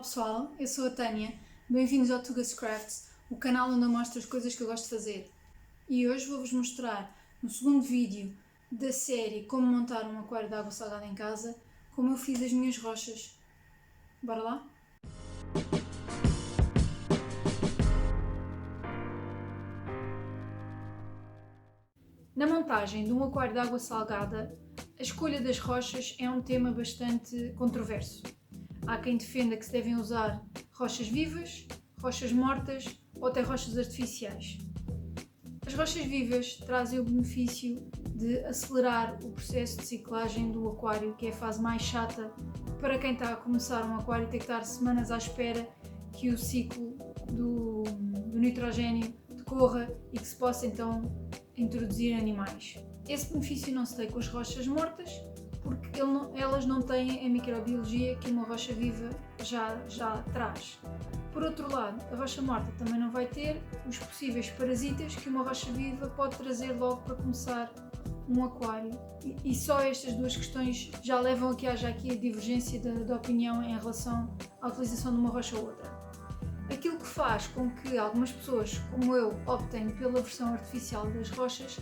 pessoal, eu sou a Tânia, bem-vindos ao Tugas Crafts, o canal onde eu mostro as coisas que eu gosto de fazer. E hoje vou-vos mostrar, no segundo vídeo da série Como montar um aquário de água salgada em casa, como eu fiz as minhas rochas. Bora lá? Na montagem de um aquário de água salgada, a escolha das rochas é um tema bastante controverso. Há quem defenda que se devem usar rochas vivas, rochas mortas ou até rochas artificiais. As rochas vivas trazem o benefício de acelerar o processo de ciclagem do aquário, que é a fase mais chata para quem está a começar um aquário e tem que estar semanas à espera que o ciclo do nitrogênio decorra e que se possa então introduzir animais. Esse benefício não se tem com as rochas mortas, porque elas não têm a microbiologia que uma rocha viva já traz. Por outro lado, a rocha morta também não vai ter os possíveis parasitas que uma rocha viva pode trazer logo para começar um aquário. E só estas duas questões já levam a que haja aqui a divergência de opinião em relação à utilização de uma rocha ou outra. Aquilo que faz com que algumas pessoas, como eu, optem pela versão artificial das rochas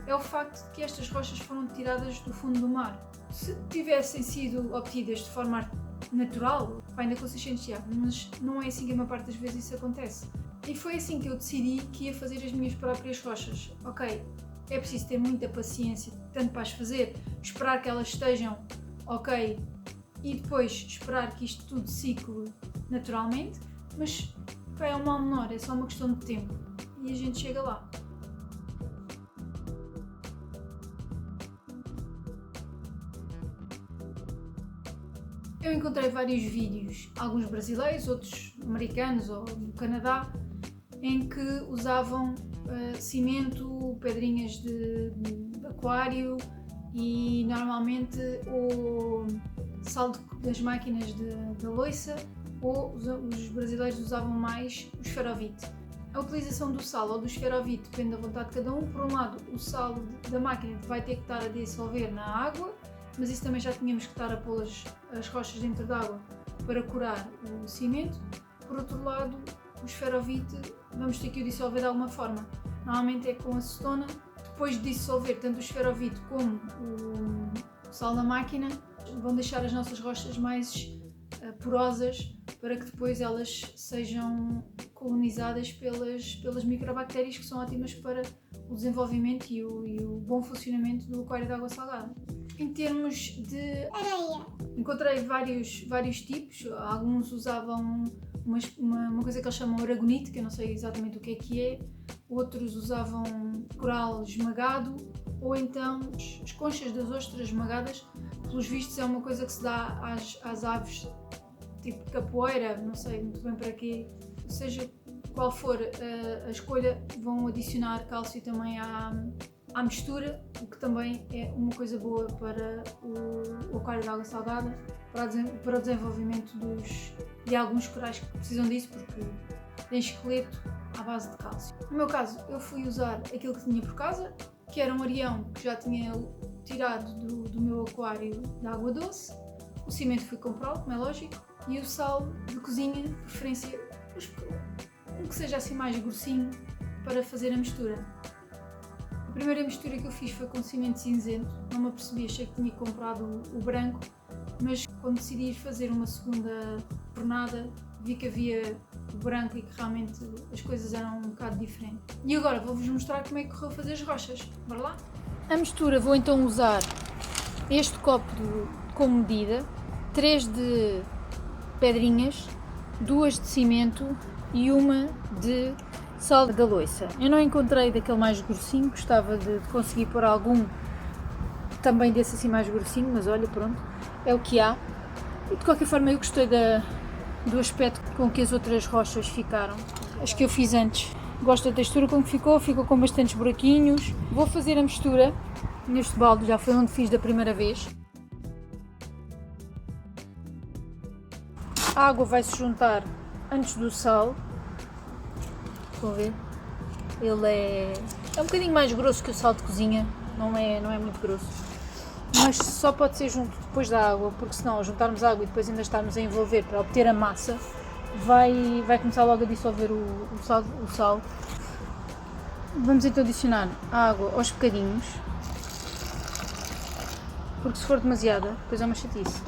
é o facto de que estas rochas foram tiradas do fundo do mar. Se tivessem sido obtidas de forma natural, ainda consistentes de água, mas não é assim que a maior parte das vezes isso acontece. E foi assim que eu decidi que ia fazer as minhas próprias rochas. Ok, é preciso ter muita paciência, tanto para as fazer, esperar que elas estejam ok e depois esperar que isto tudo cicle naturalmente, mas é um mal menor, é só uma questão de tempo e a gente chega lá. Eu encontrei vários vídeos, alguns brasileiros, outros americanos ou do Canadá, em que usavam cimento, pedrinhas de aquário e normalmente o sal das máquinas de louça, ou os brasileiros usavam mais o esferovite. A utilização do sal ou do esferovite depende da vontade de cada um. Por um lado, o sal da máquina vai ter que estar a dissolver na água, mas isso também já tínhamos que estar a pôr as rochas dentro da água para curar o cimento. Por outro lado, o esferovite vamos ter que o dissolver de alguma forma. Normalmente é com acetona. Depois de dissolver tanto o esferovite como o sal da máquina, vão deixar as nossas rochas mais porosas para que depois elas sejam colonizadas pelas microbactérias que são ótimas para o desenvolvimento e o bom funcionamento do aquário de água salgada. Em termos de areia, encontrei vários tipos. Alguns usavam uma coisa que eles chamam aragonite, que eu não sei exatamente o que é. Outros usavam coral esmagado, ou então as conchas das ostras esmagadas. Pelos vistos é uma coisa que se dá às aves, tipo de capoeira, não sei muito bem para quê. Seja qual for a escolha, vão adicionar cálcio também à mistura, o que também é uma coisa boa para o aquário de água salgada, para o desenvolvimento de alguns corais que precisam disso, porque tem esqueleto à base de cálcio. No meu caso, eu fui usar aquilo que tinha por casa, que era um arião que já tinha tirado do meu aquário de água doce. O cimento fui comprá-lo, como é lógico, e o sal de cozinha, de preferência um que seja assim mais grossinho para fazer a mistura. A primeira mistura que eu fiz foi com cimento cinzento, não me apercebi, achei que tinha comprado o branco, mas quando decidi fazer uma segunda fornada vi que havia o branco e que realmente as coisas eram um bocado diferentes. E agora vou-vos mostrar como é que correu fazer as rochas, bora lá? A mistura vou então usar este copo com medida, 3 de pedrinhas, 2 de cimento e uma de sal da louça. Eu não encontrei daquele mais grossinho, gostava de conseguir pôr algum também desse assim mais grossinho, mas olha, pronto, é o que há. E de qualquer forma eu gostei do aspecto com que as outras rochas ficaram, as que eu fiz antes. Gosto da textura como ficou com bastantes buraquinhos. Vou fazer a mistura neste balde, já foi onde fiz da primeira vez. A água vai se juntar antes do sal. Estão a ver? Ele é um bocadinho mais grosso que o sal de cozinha, não é muito grosso. mas só pode ser junto depois da água, porque senão ao juntarmos água e depois ainda estarmos a envolver para obter a massa, vai começar logo a dissolver o sal. Vamos então adicionar a água aos bocadinhos, porque se for demasiada, depois é uma chatice.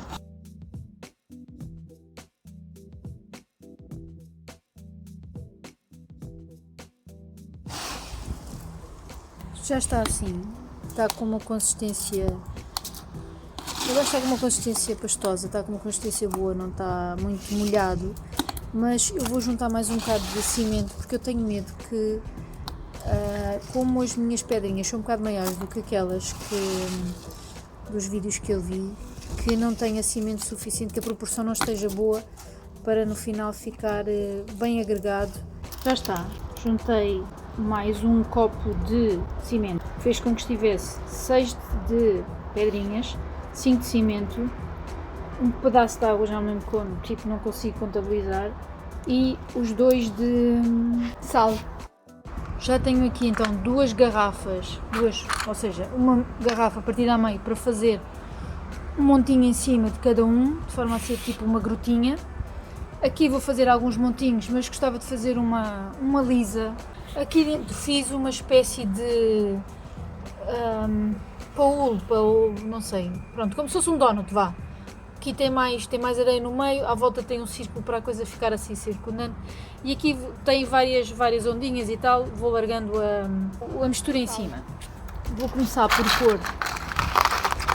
Já está assim, está com uma consistência, eu acho que está com uma consistência pastosa, está com uma consistência boa, não está muito molhado, mas eu vou juntar mais um bocado de cimento, porque eu tenho medo que, como as minhas pedrinhas são um bocado maiores do que aquelas dos vídeos que eu vi, que não tenha cimento suficiente, que a proporção não esteja boa para no final ficar bem agregado. Já está, juntei mais um copo de cimento, fez com que estivesse 6 de pedrinhas, 5 de cimento, um pedaço de água, já não lembro como, tipo não consigo contabilizar, e os 2 de sal. Já tenho aqui então 2 garrafas, ou seja, uma garrafa partida a meio para fazer um montinho em cima de cada um, de forma a ser tipo uma grotinha. Aqui vou fazer alguns montinhos, mas gostava de fazer uma lisa. Aqui dentro fiz uma espécie de paul, não sei, pronto, como se fosse um donut, vá. Aqui tem mais areia no meio, à volta tem um círculo para a coisa ficar assim circundante. E aqui tem várias ondinhas e tal, vou largando a mistura em cima. Vou começar por pôr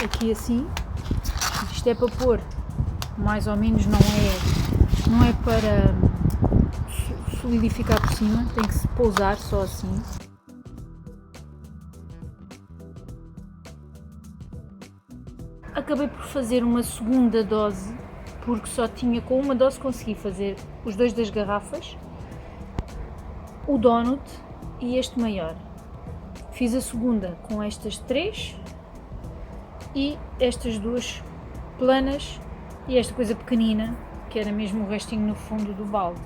aqui assim, isto é para pôr mais ou menos, não é para solidificar por cima, tem que se pousar só assim. Acabei por fazer uma segunda dose, porque só tinha, com uma dose consegui fazer os 2 das garrafas, o donut e este maior. Fiz a segunda com estas 3 e estas 2 planas e esta coisa pequenina, que era mesmo o restinho no fundo do balde.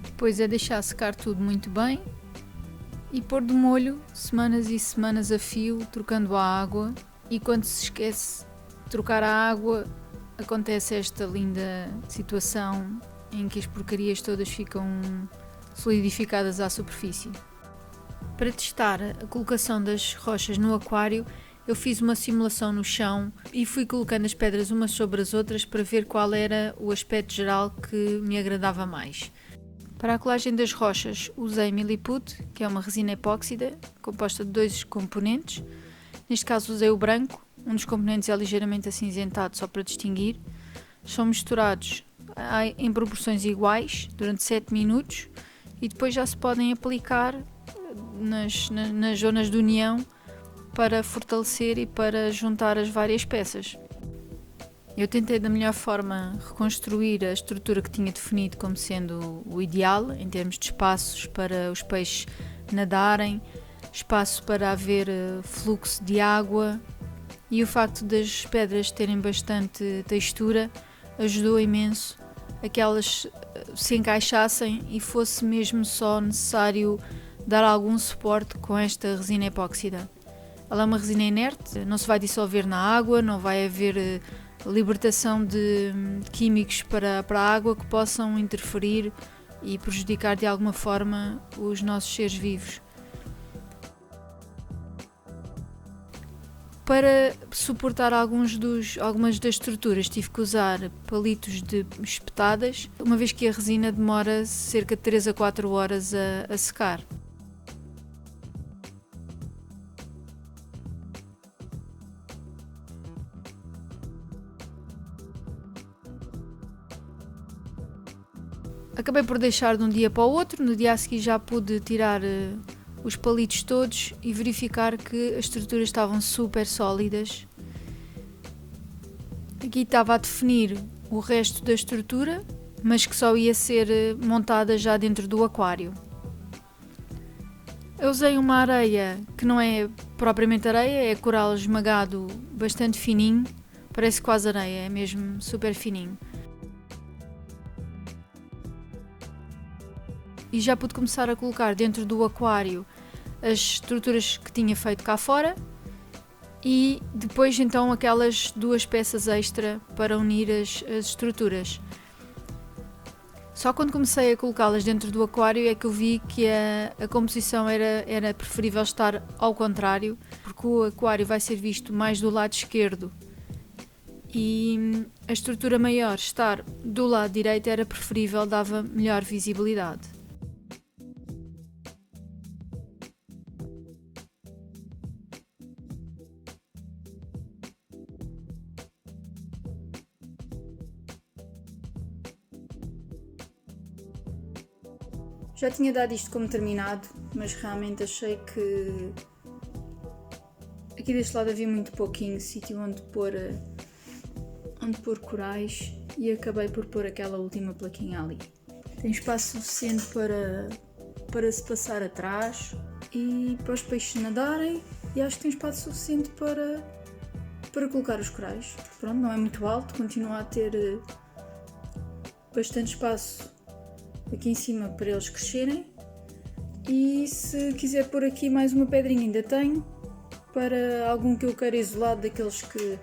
Depois é deixar secar tudo muito bem e pôr de molho semanas e semanas a fio, trocando a água. E quando se esquece de trocar a água, acontece esta linda situação em que as porcarias todas ficam solidificadas à superfície. Para testar a colocação das rochas no aquário, eu fiz uma simulação no chão e fui colocando as pedras umas sobre as outras para ver qual era o aspecto geral que me agradava mais. Para a colagem das rochas usei Milliput, que é uma resina epóxida composta de 2 componentes. Neste caso usei o branco, um dos componentes é ligeiramente acinzentado só para distinguir. São misturados em proporções iguais durante 7 minutos e depois já se podem aplicar nas zonas de união para fortalecer e para juntar as várias peças. Eu tentei da melhor forma reconstruir a estrutura que tinha definido como sendo o ideal, em termos de espaços para os peixes nadarem, espaço para haver fluxo de água, e o facto das pedras terem bastante textura ajudou imenso a que elas se encaixassem e fosse mesmo só necessário dar algum suporte com esta resina epóxida. Ela é uma resina inerte, não se vai dissolver na água, não vai haver libertação de químicos para a água que possam interferir e prejudicar de alguma forma os nossos seres vivos. Para suportar algumas das estruturas tive que usar palitos de espetadas, uma vez que a resina demora cerca de 3 a 4 horas a secar. Acabei por deixar de um dia para o outro, no dia a seguir já pude tirar os palitos todos e verificar que as estruturas estavam super sólidas. Aqui estava a definir o resto da estrutura, mas que só ia ser montada já dentro do aquário. Eu usei uma areia que não é propriamente areia, é coral esmagado bastante fininho, parece quase areia, é mesmo super fininho. E já pude começar a colocar dentro do aquário as estruturas que tinha feito cá fora e depois então aquelas 2 peças extra para unir as estruturas. Só quando comecei a colocá-las dentro do aquário é que eu vi que a composição era preferível estar ao contrário, porque o aquário vai ser visto mais do lado esquerdo e a estrutura maior estar do lado direito era preferível, dava melhor visibilidade. Já tinha dado isto como terminado, mas realmente achei que aqui deste lado havia muito pouquinho sítio onde pôr corais e acabei por pôr aquela última plaquinha ali. Tem espaço suficiente para se passar atrás e para os peixes nadarem, e acho que tem espaço suficiente para colocar os corais. Pronto, não é muito alto, continua a ter bastante espaço aqui em cima para eles crescerem, e se quiser pôr aqui mais uma pedrinha ainda tenho, para algum que eu queira isolado daqueles que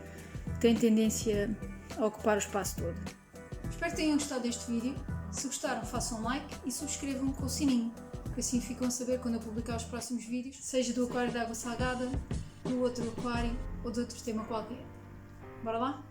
têm tendência a ocupar o espaço todo. Espero que tenham gostado deste vídeo. Se gostaram, façam um like e subscrevam com o sininho, que assim ficam a saber quando eu publicar os próximos vídeos, seja do aquário de água salgada, do outro aquário ou de outro tema qualquer. Bora lá?